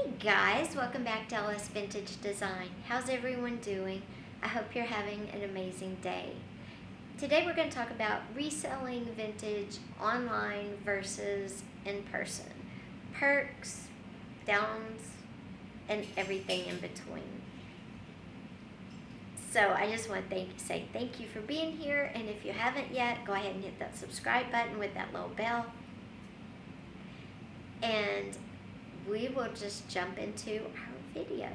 Hey guys, welcome back to LS Vintage Design. How's everyone doing? I hope you're having an amazing day. Today we're going to talk about reselling vintage online versus in person. Perks, downs, and everything in between. So I just want to say thank you for being here, and if you haven't yet, go ahead and hit that subscribe button with that little bell. And we will just jump into our video.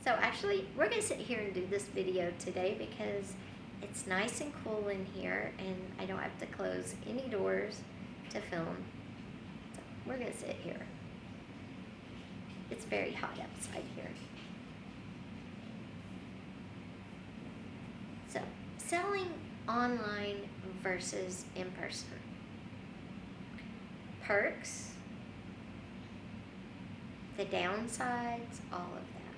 So actually, we're going to sit here and do this video today because it's nice and cool in here and I don't have to close any doors to film. So we're going to sit here. It's very hot outside here. So, selling online versus in person. Perks, the downsides, all of that.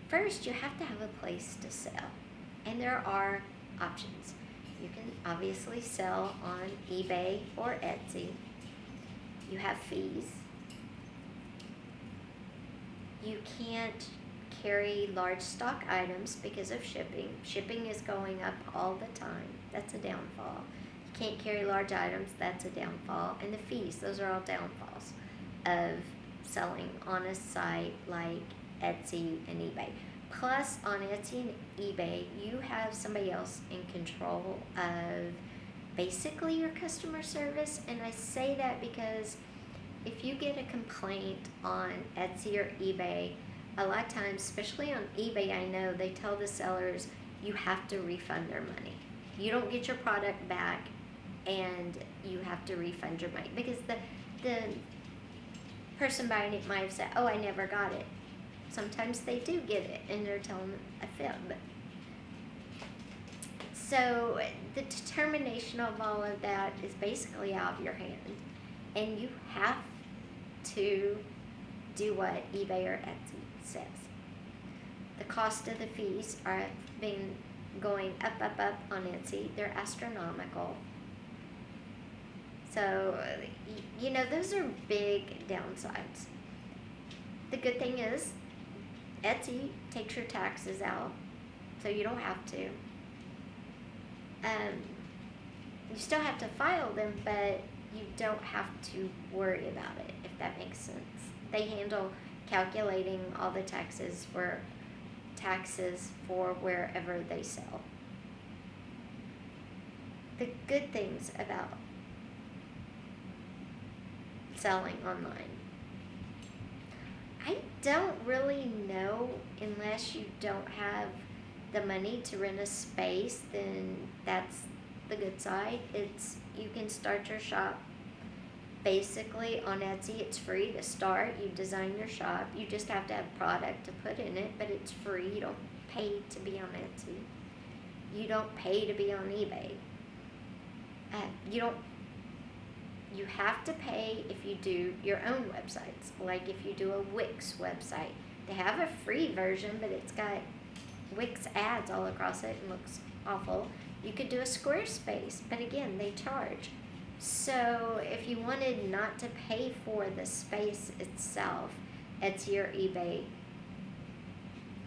First, you have to have a place to sell, and there are options. You can obviously sell on eBay or Etsy. You have fees. You can't carry large stock items because of shipping. Shipping is going up all the time. That's a downfall. You can't carry large items. That's a downfall. And the fees, those are all downfalls of selling on a site like Etsy and eBay. Plus, on Etsy and eBay, you have somebody else in control of basically your customer service. And I say that because if you get a complaint on Etsy or eBay, a lot of times, especially on eBay, I know they tell the sellers you have to refund their money. You don't get your product back and you have to refund your money because the person buying it might have said, oh, I never got it. Sometimes they do get it and they're telling a fib. So the determination of all of that is basically out of your hand. And you have to do what eBay or Etsy says. The cost of the fees are been going up on Etsy. They're astronomical. So, those are big downsides. The good thing is, Etsy takes your taxes out, so you don't have to. You still have to file them, but you don't have to worry about it, if that makes sense. They handle calculating all the taxes for wherever they sell. The good things about selling online. I don't really know, unless you don't have the money to rent a space, then that's the good side. You can start your shop basically on Etsy. It's free to start. You design your shop. You just have to have product to put in it, but it's free. You don't pay to be on Etsy. You don't pay to be on eBay. You have to pay if you do your own websites. Like if you do a Wix website. They have a free version, but it's got Wix ads all across it and looks awful. You could do a Squarespace, but again, they charge. So if you wanted not to pay for the space itself, Etsy or eBay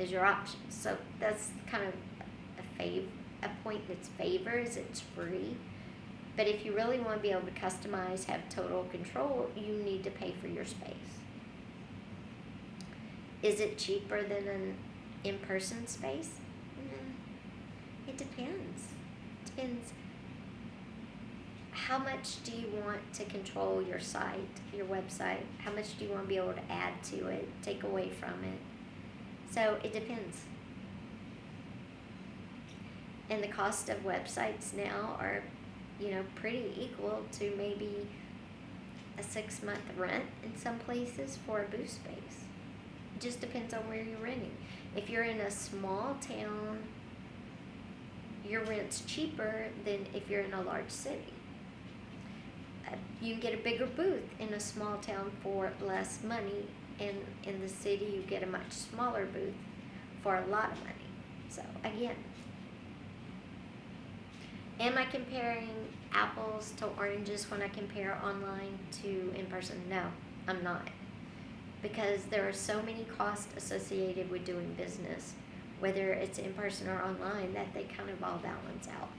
is your option. So that's kind of a point that's favors. It's free. But if you really want to be able to customize, have total control, you need to pay for your space. Is it cheaper than an in-person space? It depends. Depends. How much do you want to control your site, your website? How much do you want to be able to add to it, take away from it? So it depends. And the cost of websites now are pretty equal to maybe a 6-month rent in some places for a booth space. It just depends on where you're renting. If you're in a small town, your rent's cheaper than if you're in a large city. You can get a bigger booth in a small town for less money, and in the city you get a much smaller booth for a lot of money. So again, am I comparing apples to oranges when I compare online to in person? No, I'm not. because there are so many costs associated with doing business, whether it's in person or online, that they kind of all balance out.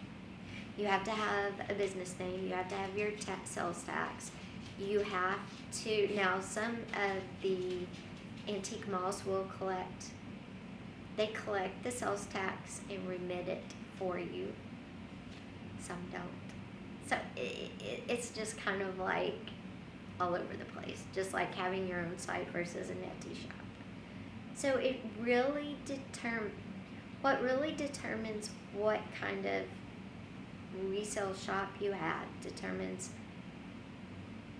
You have to have a business name. You have to have your sales tax. You have to, now some of the antique malls will collect the sales tax and remit it for you. Some don't. So it's just kind of like all over the place, just like having your own site versus an Etsy shop. So what really determines what kind of resale shop you have determines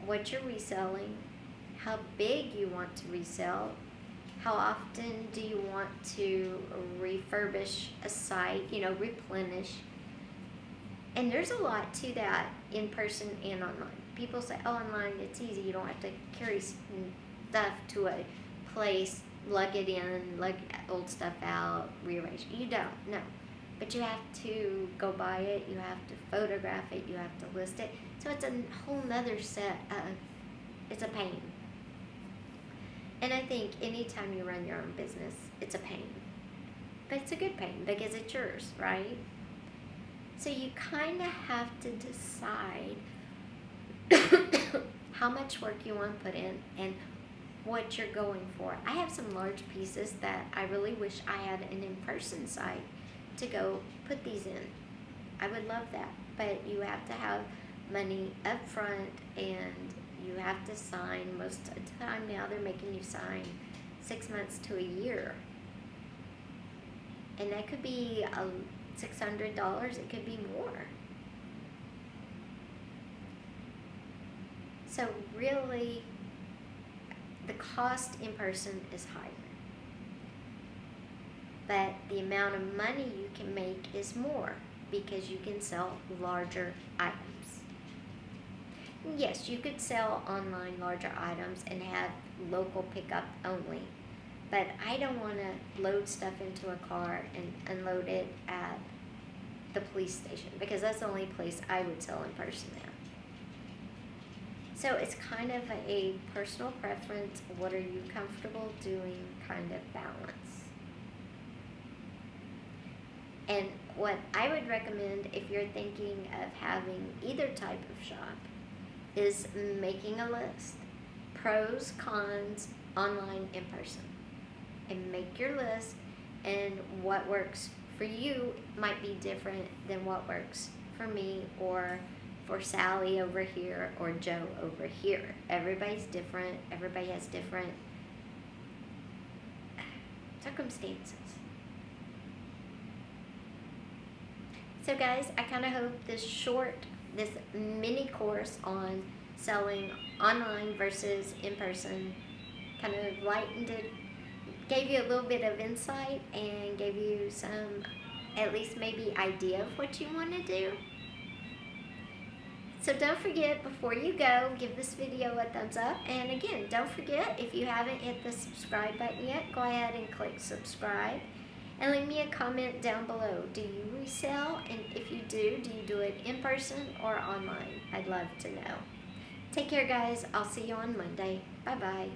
what you're reselling, how big you want to resell, how often do you want to refurbish a site, replenish. And there's a lot to that in person and online. People say, oh, online, it's easy. You don't have to carry stuff to a place, lug it in, lug old stuff out, rearrange. You don't, no. But you have to go buy it. You have to photograph it. You have to list it. So it's a whole nother set of, it's a pain. And I think anytime you run your own business, it's a pain. But it's a good pain because it's yours, right? So you kind of have to decide how much work you want to put in and what you're going for. I have some large pieces that I really wish I had an in-person site to go put these in. I would love that. But you have to have money up front and you have to sign. Most of the time now they're making you sign 6 months to a year. And that could be $600, it could be more. So really, the cost in person is higher. But the amount of money you can make is more because you can sell larger items. Yes, you could sell online larger items and have local pickup only. But I don't want to load stuff into a car and unload it at the police station because that's the only place I would sell in person at. So it's kind of a personal preference. What are you comfortable doing kind of balance. And what I would recommend if you're thinking of having either type of shop is making a list. Pros, cons, online, in person. And make your list, and what works for you might be different than what works for me or for Sally over here or Joe over here. Everybody's different. Everybody has different circumstances. So guys, I kind of hope this mini course on selling online versus in person kind of lightened it, gave you a little bit of insight and gave you some, at least maybe idea of what you want to do. So don't forget, before you go, give this video a thumbs up. And again, don't forget, if you haven't hit the subscribe button yet, go ahead and click subscribe. And leave me a comment down below. Do you resell? And if you do you do it in person or online? I'd love to know. Take care, guys. I'll see you on Monday. Bye-bye.